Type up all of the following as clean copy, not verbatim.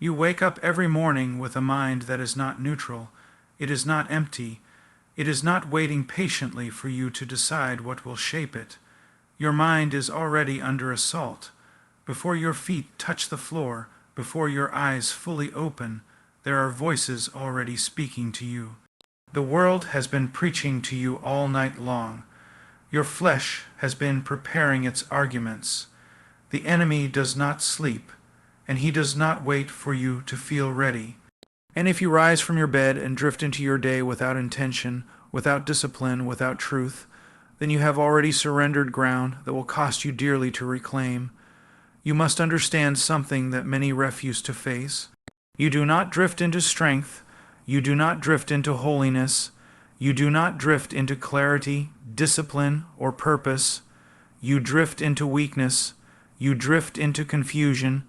You wake up every morning with a mind that is not neutral. It is not empty. It is not waiting patiently for you to decide what will shape it. Your mind is already under assault. Before your feet touch the floor, before your eyes fully open, there are voices already speaking to you. The world has been preaching to you all night long. Your flesh has been preparing its arguments. The enemy does not sleep, and he does not wait for you to feel ready. And if you rise from your bed and drift into your day without intention, without discipline, without truth, then you have already surrendered ground that will cost you dearly to reclaim. You must understand something that many refuse to face. You do not drift into strength. You do not drift into holiness. You do not drift into clarity, discipline, or purpose. You drift into weakness. You drift into confusion.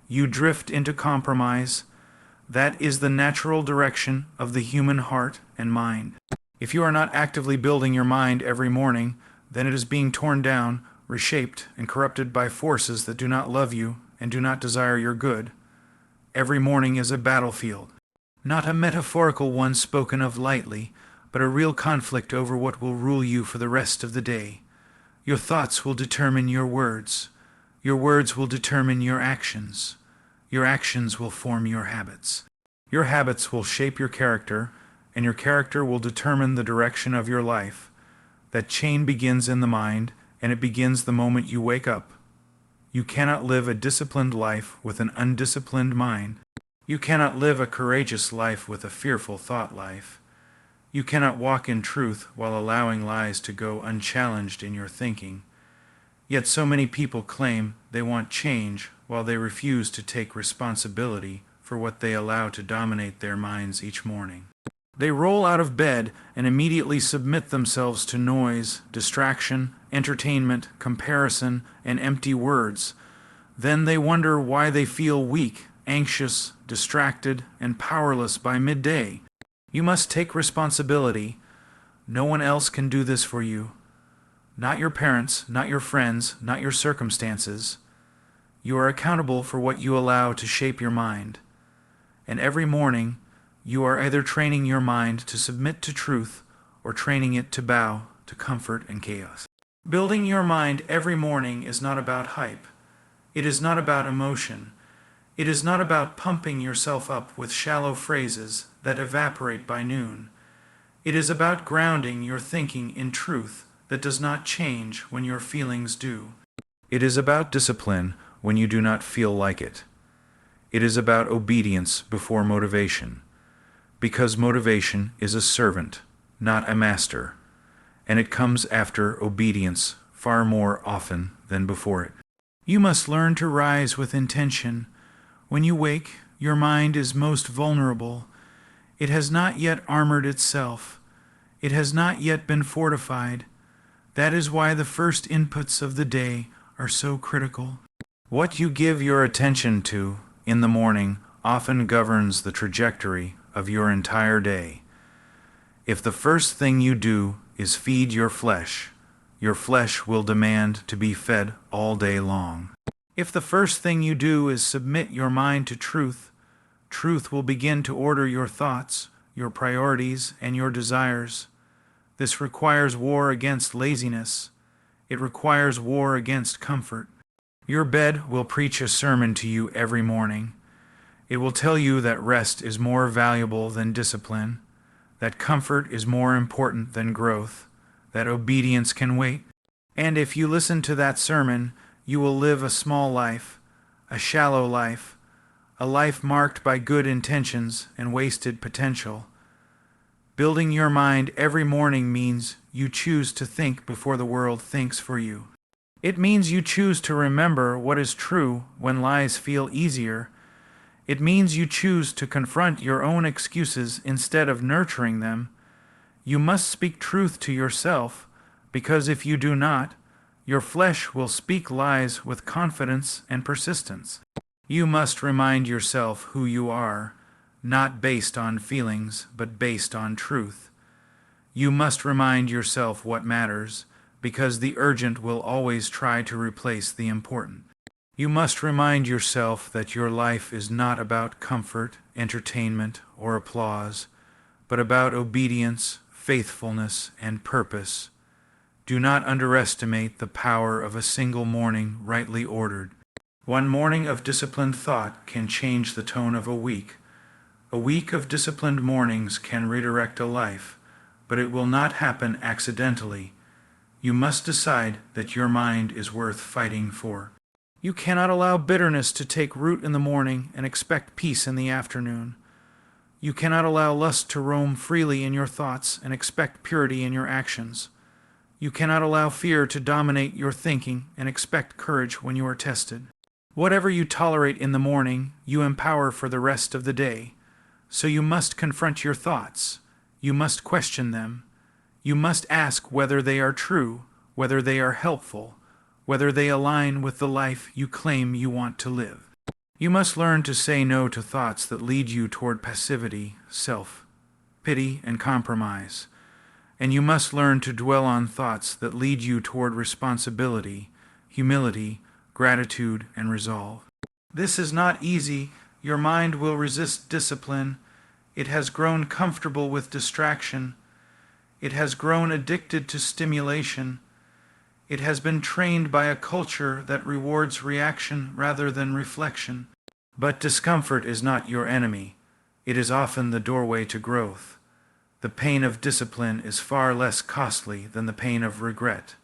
You drift into compromise. That is the natural direction of the human heart and mind. If you are not actively building your mind every morning, then it is being torn down, reshaped, and corrupted by forces that do not love you and do not desire your good. Every morning is a battlefield, not a metaphorical one spoken of lightly, but a real conflict over what will rule you for the rest of the day. Your thoughts will determine your words. Your words will determine your actions. Your actions will form your habits. Your habits will shape your character, and your character will determine the direction of your life. That chain begins in the mind, and it begins the moment you wake up. You cannot live a disciplined life with an undisciplined mind. You cannot live a courageous life with a fearful thought life. You cannot walk in truth while allowing lies to go unchallenged in your thinking. Yet so many people claim they want change while they refuse to take responsibility for what they allow to dominate their minds each morning. They roll out of bed and immediately submit themselves to noise, distraction, entertainment, comparison, and empty words. Then they wonder why they feel weak, anxious, distracted, and powerless by midday. You must take responsibility. No one else can do this for you. Not your parents, not your friends, not your circumstances. You are accountable for what you allow to shape your mind. And every morning, you are either training your mind to submit to truth or training it to bow to comfort and chaos. Building your mind every morning is not about hype. It is not about emotion. It is not about pumping yourself up with shallow phrases that evaporate by noon. It is about grounding your thinking in truth that does not change when your feelings do. It is about discipline when you do not feel like it. It is about obedience before motivation, because motivation is a servant, not a master, and it comes after obedience far more often than before it. You must learn to rise with intention. When you wake, your mind is most vulnerable. It has not yet armored itself. It has not yet been fortified. That is why the first inputs of the day are so critical. What you give your attention to in the morning often governs the trajectory of your entire day. If the first thing you do is feed your flesh will demand to be fed all day long. If the first thing you do is submit your mind to truth, truth will begin to order your thoughts, your priorities, and your desires. This requires war against laziness. It requires war against comfort. Your bed will preach a sermon to you every morning. It will tell you that rest is more valuable than discipline, that comfort is more important than growth, that obedience can wait. And if you listen to that sermon, you will live a small life, a shallow life, a life marked by good intentions and wasted potential. Building your mind every morning means you choose to think before the world thinks for you. It means you choose to remember what is true when lies feel easier. It means you choose to confront your own excuses instead of nurturing them. You must speak truth to yourself, because if you do not, your flesh will speak lies with confidence and persistence. You must remind yourself who you are, not based on feelings, but based on truth. You must remind yourself what matters, because the urgent will always try to replace the important. You must remind yourself that your life is not about comfort, entertainment, or applause, but about obedience, faithfulness, and purpose. Do not underestimate the power of a single morning rightly ordered. One morning of disciplined thought can change the tone of a week. A week of disciplined mornings can redirect a life, but it will not happen accidentally. You must decide that your mind is worth fighting for. You cannot allow bitterness to take root in the morning and expect peace in the afternoon. You cannot allow lust to roam freely in your thoughts and expect purity in your actions. You cannot allow fear to dominate your thinking and expect courage when you are tested. Whatever you tolerate in the morning, you empower for the rest of the day. So you must confront your thoughts. You must question them. You must ask whether they are true, whether they are helpful, whether they align with the life you claim you want to live. You must learn to say no to thoughts that lead you toward passivity, self-pity, and compromise. And you must learn to dwell on thoughts that lead you toward responsibility, humility, gratitude, and resolve. This is not easy. Your mind will resist discipline. It has grown comfortable with distraction. It has grown addicted to stimulation. It has been trained by a culture that rewards reaction rather than reflection. But discomfort is not your enemy. It is often the doorway to growth. The pain of discipline is far less costly than the pain of regret.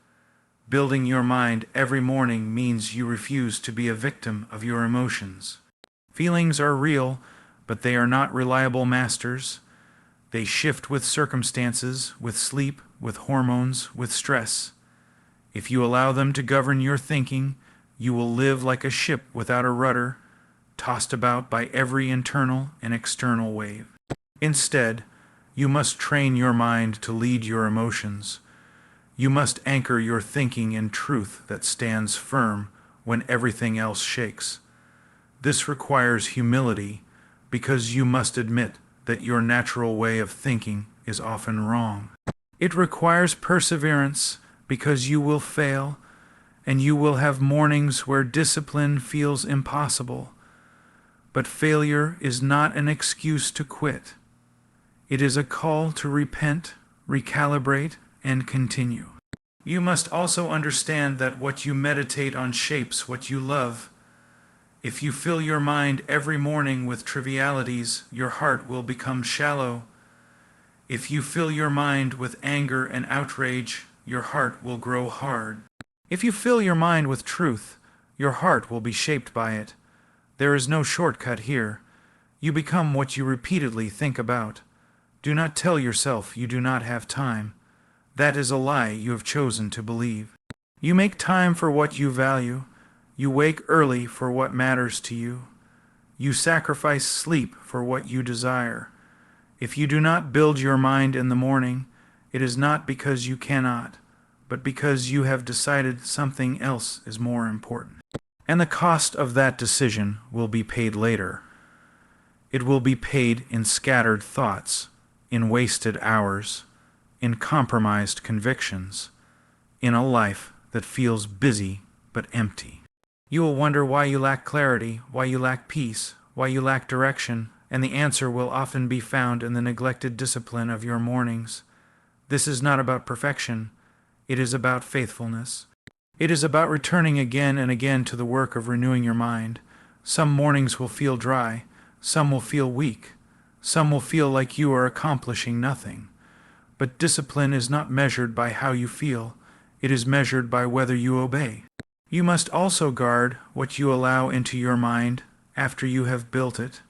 Building your mind every morning means you refuse to be a victim of your emotions. Feelings are real, but they are not reliable masters. They shift with circumstances, with sleep, with hormones, with stress. If you allow them to govern your thinking, you will live like a ship without a rudder, tossed about by every internal and external wave. Instead, you must train your mind to lead your emotions. You must anchor your thinking in truth that stands firm when everything else shakes. This requires humility, because you must admit that your natural way of thinking is often wrong. It requires perseverance, because you will fail, and you will have mornings where discipline feels impossible. But failure is not an excuse to quit. It is a call to repent, recalibrate, and continue. You must also understand that what you meditate on shapes what you love. If you fill your mind every morning with trivialities, your heart will become shallow. If you fill your mind with anger and outrage, your heart will grow hard. If you fill your mind with truth, your heart will be shaped by it. There is no shortcut here. You become what you repeatedly think about. Do not tell yourself you do not have time. That is a lie you have chosen to believe. You make time for what you value. You wake early for what matters to you. You sacrifice sleep for what you desire. If you do not build your mind in the morning, it is not because you cannot, but because you have decided something else is more important. And the cost of that decision will be paid later. It will be paid in scattered thoughts, in wasted hours, in compromised convictions, in a life that feels busy but empty. You will wonder why you lack clarity, why you lack peace, why you lack direction, and the answer will often be found in the neglected discipline of your mornings. This is not about perfection. It is about faithfulness. It is about returning again and again to the work of renewing your mind. Some mornings will feel dry. Some will feel weak. Some will feel like you are accomplishing nothing. But discipline is not measured by how you feel. It is measured by whether you obey. You must also guard what you allow into your mind after you have built it.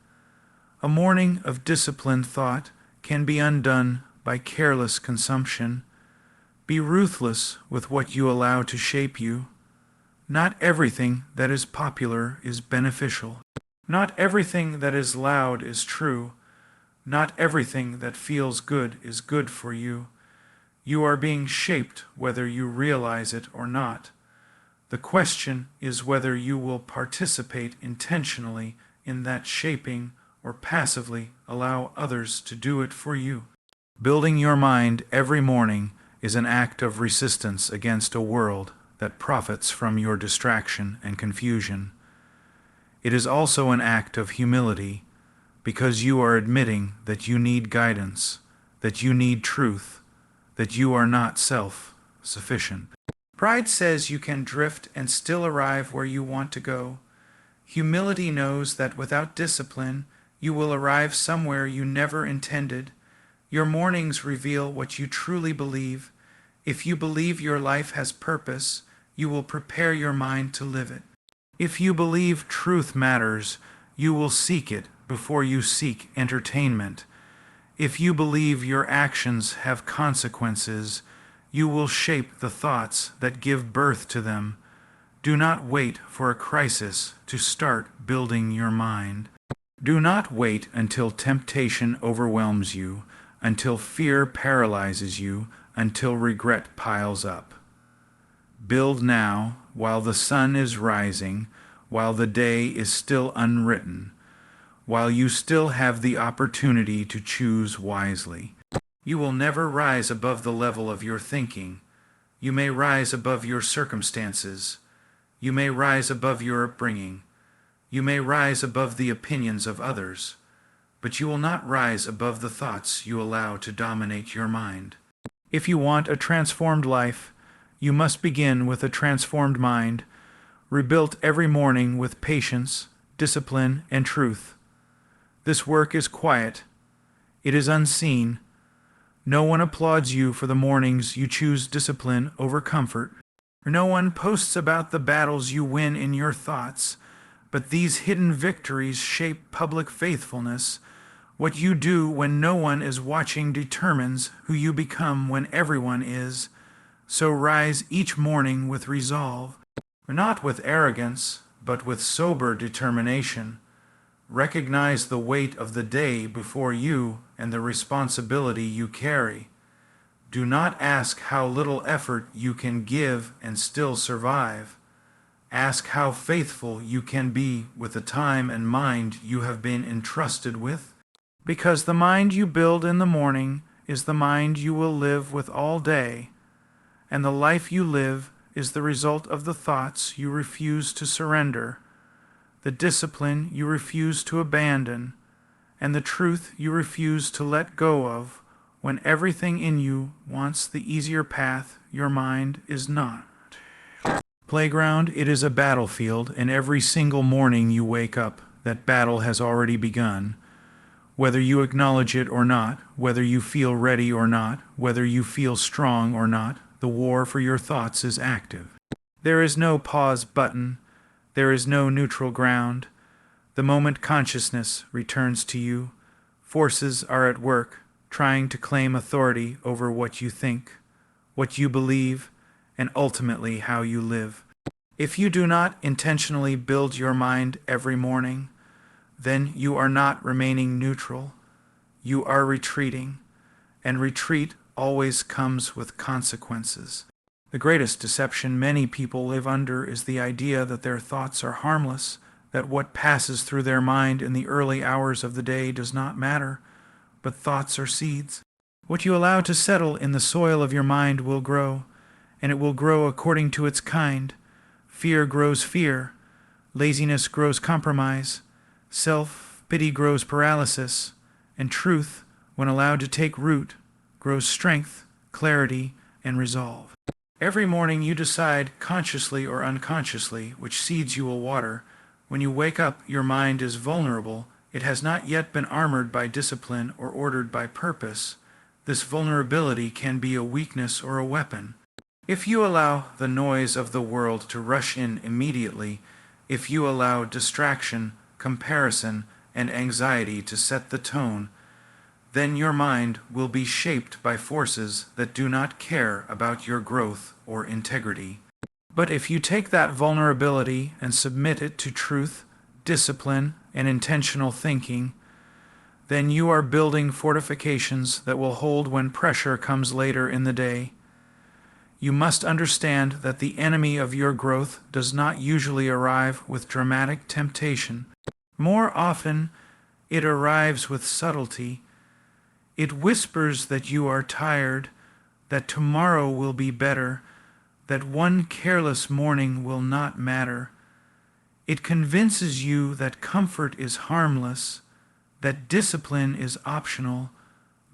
A morning of disciplined thought can be undone by careless consumption. Be ruthless with what you allow to shape you. Not everything that is popular is beneficial. Not everything that is loud is true. Not everything that feels good is good for you. You are being shaped whether you realize it or not. The question is whether you will participate intentionally in that shaping or passively allow others to do it for you. Building your mind every morning is an act of resistance against a world that profits from your distraction and confusion. It is also an act of humility, because you are admitting that you need guidance, that you need truth, that you are not self-sufficient. Pride says you can drift and still arrive where you want to go. Humility knows that without discipline, you will arrive somewhere you never intended. Your mornings reveal what you truly believe. If you believe your life has purpose, you will prepare your mind to live it. If you believe truth matters, you will seek it before you seek entertainment. If you believe your actions have consequences, you will shape the thoughts that give birth to them. Do not wait for a crisis to start building your mind. Do not wait until temptation overwhelms you, until fear paralyzes you, until regret piles up. Build now, while the sun is rising, while the day is still unwritten, while you still have the opportunity to choose wisely. You will never rise above the level of your thinking. You may rise above your circumstances. You may rise above your upbringing. You may rise above the opinions of others, but you will not rise above the thoughts you allow to dominate your mind. If you want a transformed life, you must begin with a transformed mind, rebuilt every morning with patience, discipline, and truth. This work is quiet. It is unseen. No one applauds you for the mornings you choose discipline over comfort. No one posts about the battles you win in your thoughts, but these hidden victories shape public faithfulness. What you do when no one is watching determines who you become when everyone is. So rise each morning with resolve, not with arrogance, but with sober determination. Recognize the weight of the day before you and the responsibility you carry. Do not ask how little effort you can give and still survive. Ask how faithful you can be with the time and mind you have been entrusted with. Because the mind you build in the morning is the mind you will live with all day, and the life you live is the result of the thoughts you refuse to surrender, the discipline you refuse to abandon, and the truth you refuse to let go of. When everything in you wants the easier path, your mind is not. Playground, it is a battlefield, and every single morning you wake up, that battle has already begun. Whether you acknowledge it or not, whether you feel ready or not, whether you feel strong or not, the war for your thoughts is active. There is no pause button. There is no neutral ground. The moment consciousness returns to you, forces are at work, trying to claim authority over what you think, what you believe, and ultimately how you live. If you do not intentionally build your mind every morning, then you are not remaining neutral. You are retreating, and retreat always comes with consequences. The greatest deception many people live under is the idea that their thoughts are harmless, that what passes through their mind in the early hours of the day does not matter, but thoughts are seeds. What you allow to settle in the soil of your mind will grow, and it will grow according to its kind. Fear grows fear. Laziness grows compromise. Self-pity grows paralysis. And truth, when allowed to take root, grows strength, clarity, and resolve. Every morning you decide, consciously or unconsciously, which seeds you will water. When you wake up, your mind is vulnerable. It has not yet been armored by discipline or ordered by purpose. This vulnerability can be a weakness or a weapon. If you allow the noise of the world to rush in immediately, if you allow distraction, comparison, and anxiety to set the tone, then your mind will be shaped by forces that do not care about your growth or integrity. But if you take that vulnerability and submit it to truth, discipline, and intentional thinking, then you are building fortifications that will hold when pressure comes later in the day. You must understand that the enemy of your growth does not usually arrive with dramatic temptation. More often, it arrives with subtlety. It whispers that you are tired, that tomorrow will be better, that one careless morning will not matter. It convinces you that comfort is harmless, that discipline is optional,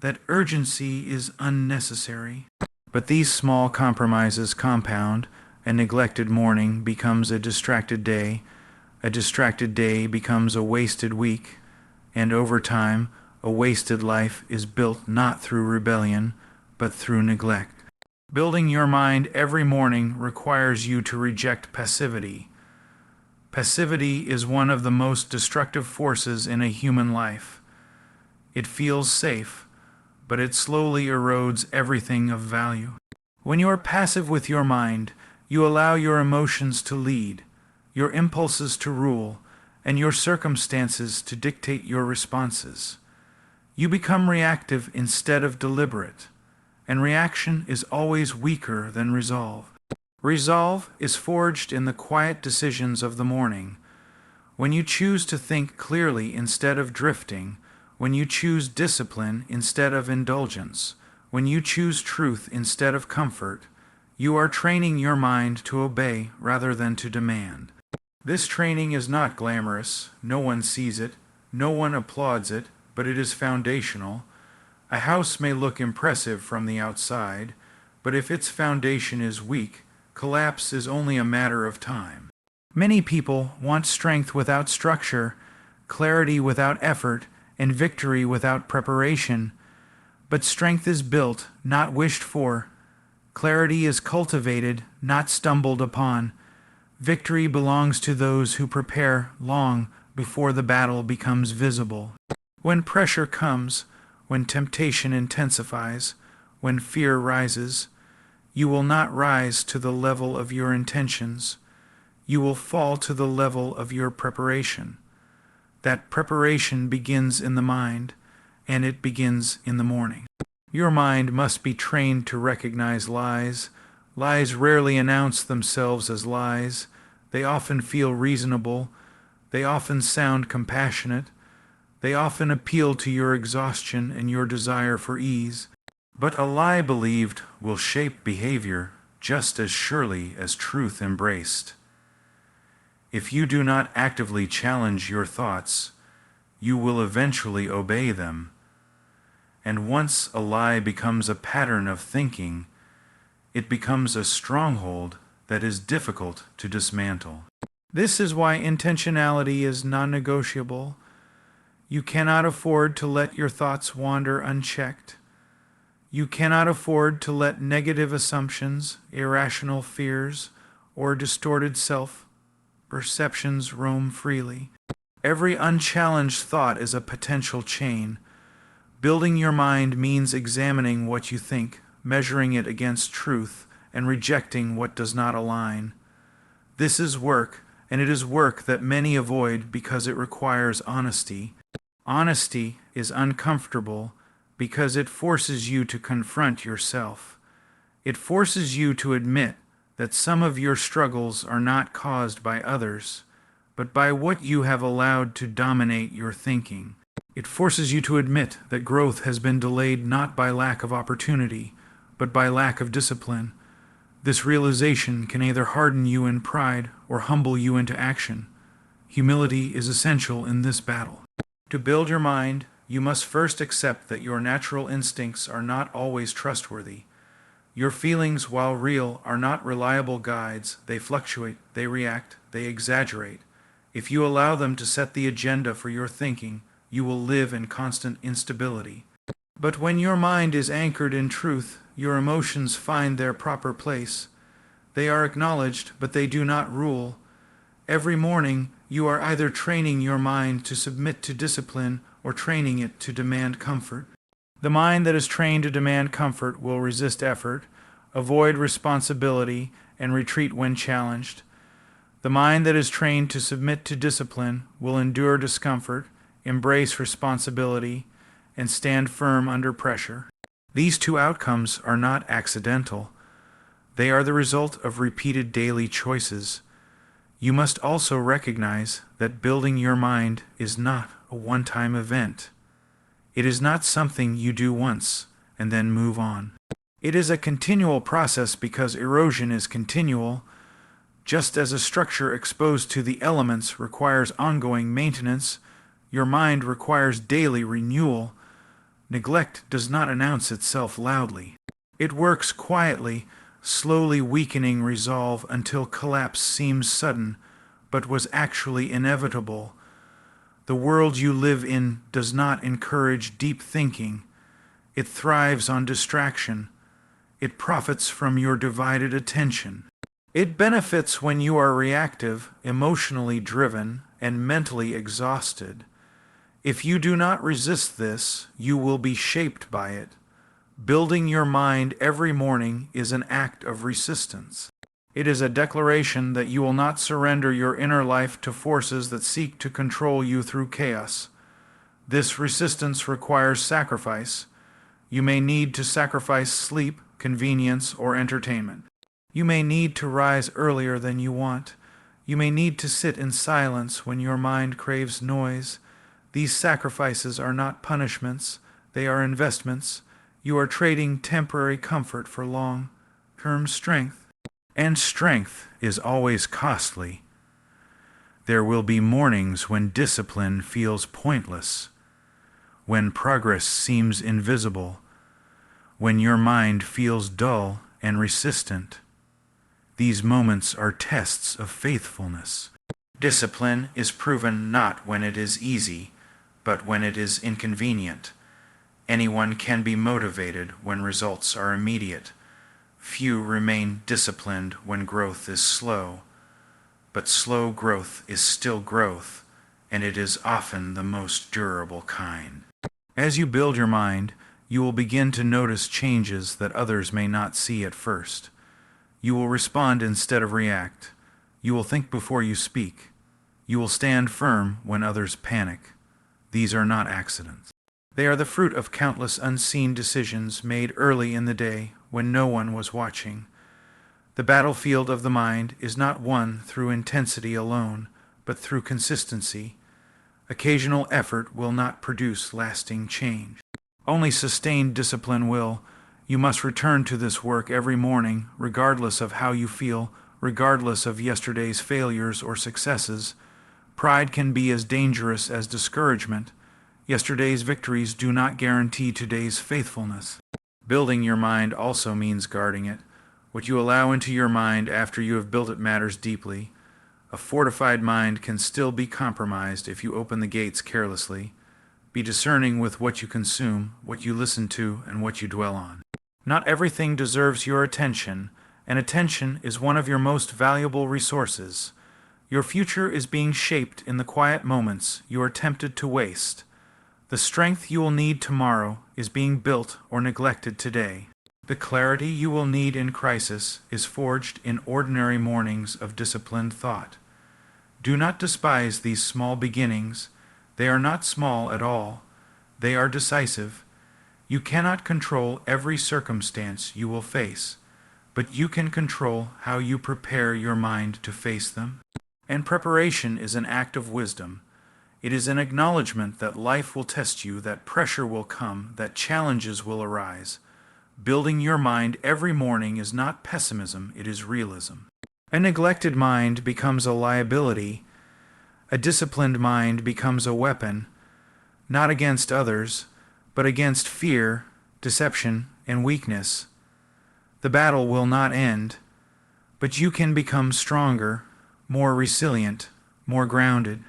that urgency is unnecessary. But these small compromises compound. A neglected morning becomes a distracted day becomes a wasted week, and over time, a wasted life is built not through rebellion, but through neglect. Building your mind every morning requires you to reject passivity. Passivity is one of the most destructive forces in a human life. It feels safe, but it slowly erodes everything of value. When you are passive with your mind, you allow your emotions to lead, your impulses to rule, and your circumstances to dictate your responses. You become reactive instead of deliberate, and reaction is always weaker than resolve. Resolve is forged in the quiet decisions of the morning. When you choose to think clearly instead of drifting, when you choose discipline instead of indulgence, when you choose truth instead of comfort, you are training your mind to obey rather than to demand. This training is not glamorous. No one sees it. No one applauds it, but it is foundational. A house may look impressive from the outside, but if its foundation is weak, collapse is only a matter of time. Many people want strength without structure, clarity without effort, and victory without preparation. But strength is built, not wished for. Clarity is cultivated, not stumbled upon. Victory belongs to those who prepare long before the battle becomes visible. When pressure comes, when temptation intensifies, when fear rises, you will not rise to the level of your intentions. You will fall to the level of your preparation. That preparation begins in the mind, and it begins in the morning. Your mind must be trained to recognize lies. Lies rarely announce themselves as lies. They often feel reasonable. They often sound compassionate. They often appeal to your exhaustion and your desire for ease. But a lie believed will shape behavior just as surely as truth embraced. If you do not actively challenge your thoughts, you will eventually obey them. And once a lie becomes a pattern of thinking, it becomes a stronghold that is difficult to dismantle. This is why intentionality is non-negotiable. You cannot afford to let your thoughts wander unchecked. You cannot afford to let negative assumptions, irrational fears, or distorted self-perceptions roam freely. Every unchallenged thought is a potential chain. Building your mind means examining what you think, measuring it against truth, and rejecting what does not align. This is work, and it is work that many avoid because it requires honesty. Honesty is uncomfortable because it forces you to confront yourself. It forces you to admit that some of your struggles are not caused by others, but by what you have allowed to dominate your thinking. It forces you to admit that growth has been delayed not by lack of opportunity, but by lack of discipline. This realization can either harden you in pride or humble you into action. Humility is essential in this battle. To build your mind, you must first accept that your natural instincts are not always trustworthy. Your feelings, while real, are not reliable guides. They fluctuate, they react, they exaggerate. If you allow them to set the agenda for your thinking, you will live in constant instability. But when your mind is anchored in truth, your emotions find their proper place. They are acknowledged, but they do not rule. Every morning, you are either training your mind to submit to discipline or training it to demand comfort. The mind that is trained to demand comfort will resist effort, avoid responsibility, and retreat when challenged. The mind that is trained to submit to discipline will endure discomfort, embrace responsibility, and stand firm under pressure. These two outcomes are not accidental. They are the result of repeated daily choices. You must also recognize that building your mind is not a one-time event. It is not something you do once and then move on. It is a continual process because erosion is continual, just as a structure exposed to the elements requires ongoing maintenance. Your mind requires daily renewal. Neglect does not announce itself loudly. It works quietly, slowly weakening resolve until collapse seems sudden, but was actually inevitable. The world you live in does not encourage deep thinking. It thrives on distraction. It profits from your divided attention. It benefits when you are reactive, emotionally driven, and mentally exhausted. If you do not resist this, you will be shaped by it. Building your mind every morning is an act of resistance. It is a declaration that you will not surrender your inner life to forces that seek to control you through chaos. This resistance requires sacrifice. You may need to sacrifice sleep, convenience, or entertainment. You may need to rise earlier than you want. You may need to sit in silence when your mind craves noise. These sacrifices are not punishments, they are investments. You are trading temporary comfort for long-term strength. And strength is always costly. There will be mornings when discipline feels pointless, when progress seems invisible, when your mind feels dull and resistant. These moments are tests of faithfulness. Discipline is proven not when it is easy, but when it is inconvenient. Anyone can be motivated when results are immediate. Few remain disciplined when growth is slow. But slow growth is still growth, and it is often the most durable kind. As you build your mind, you will begin to notice changes that others may not see at first. You will respond instead of react. You will think before you speak. You will stand firm when others panic. These are not accidents. They are the fruit of countless unseen decisions made early in the day when no one was watching. The battlefield of the mind is not won through intensity alone, but through consistency. Occasional effort will not produce lasting change. Only sustained discipline will. You must return to this work every morning, regardless of how you feel, regardless of yesterday's failures or successes. Pride can be as dangerous as discouragement. Yesterday's victories do not guarantee today's faithfulness. Building your mind also means guarding it. What you allow into your mind after you have built it matters deeply. A fortified mind can still be compromised if you open the gates carelessly. Be discerning with what you consume, what you listen to, and what you dwell on. Not everything deserves your attention, and attention is one of your most valuable resources. Your future is being shaped in the quiet moments you are tempted to waste. The strength you will need tomorrow is being built or neglected today. The clarity you will need in crisis is forged in ordinary mornings of disciplined thought. Do not despise these small beginnings. They are not small at all. They are decisive. You cannot control every circumstance you will face, but you can control how you prepare your mind to face them. And preparation is an act of wisdom. It is an acknowledgement that life will test you, that pressure will come, that challenges will arise. Building your mind every morning is not pessimism, it is realism. A neglected mind becomes a liability. A disciplined mind becomes a weapon, not against others, but against fear, deception, and weakness. The battle will not end, but you can become stronger, more resilient, more grounded.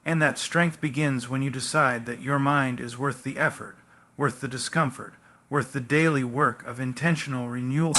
And that strength begins when you decide that your mind is worth the effort, worth the discomfort, worth the daily work of intentional renewal.